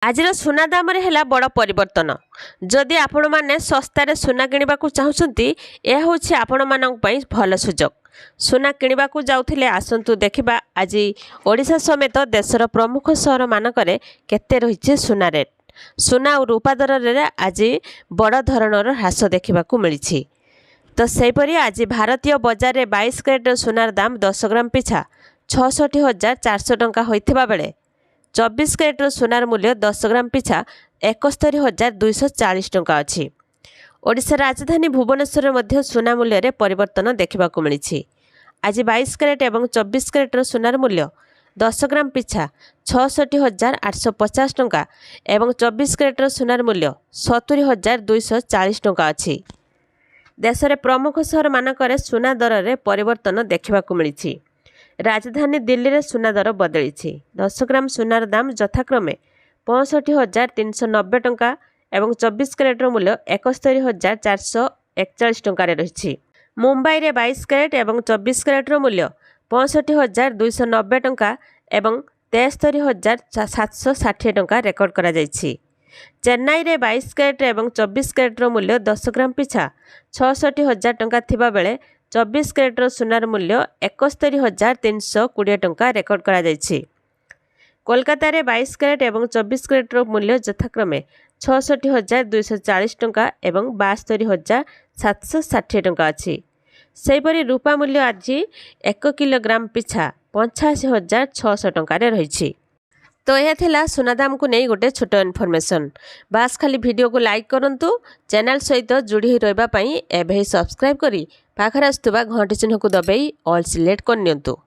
आज सुना दाम है बड़ परिवर्तन। जदि आपण मैंने सस्तार सुना किणवा चाहते यह हूँ आपण मान भल सुजोग। सुना किणवा जाऊे आसतु देखा आज ओडिशा समेत देशर प्रमुख सहर मानक केते रही सुना रेट। सुना और रूपा दर में आज बड़ धरणर ह्रास देखा मिली। तो सेपरी आज भारतीय बजार में 22 कैरेट सुनार दाम 10 ग्राम पिछा 66,400 टंका होइथिबा बेले 24 कैरेट सुनार मूल्य 10 ग्राम पिछा 71,240 टंका अच्छी। ओडिशा राजधानी भुवनेश्वर मध्य सुना मूल्य रे परिवर्तन देखा मिली। आज 22 कैरेट एवं 24 कैरेट सुनार मूल्य 10 ग्राम पिछा 66,850 टंका एवं 24 कैरेट सुनार मूल्य 70,240 टंका अच्छी। देश में प्रमुख सहर मानक सुना दर में परिवर्तन देखा मिली। राजधानी दिल्ली में सुना दर बदली। 10 ग्राम सुनार दाम यथाक्रमे 65,390 टंका एवं 24 कैरेट मूल्य 71,441 टंका रही। मुंबई में 22 कैरेट एवं 24 कैरेट मूल्य 65,290 टंका एवं 73,760 टंका रेकर्ड करा जायछि। चेन्नई में 22 कैरेट एवं 24 कैरेट मूल्य 10 ग्राम पिछा 66,000 टंका थिबा बेले 24 कैरेट सुनार मूल्य 71,320 टंका रेकर्ड करा जायछि। कोलकाता रे 22 कैरेट एवं 24 कैरेट मूल्य यथाक्रमे 66,240 टंका एवं 72,760 टंका अच्छी। सेहीपरि रूपा मूल्य आज 1 किलोग्राम पिछा 85,600 टंका रही। तो यह थिला सुना दाम को नहीं गोटे छोट इनफॉरमेशन। बास खाली वीडियो को लाइक करंतु, चैनल सहित जोड़ी रहिबा पई एबे सब्सक्राइब करी पाखरे आस्तुबा घंटी चिन्ह को दबाई ऑल सिलेक्ट करनियंतु।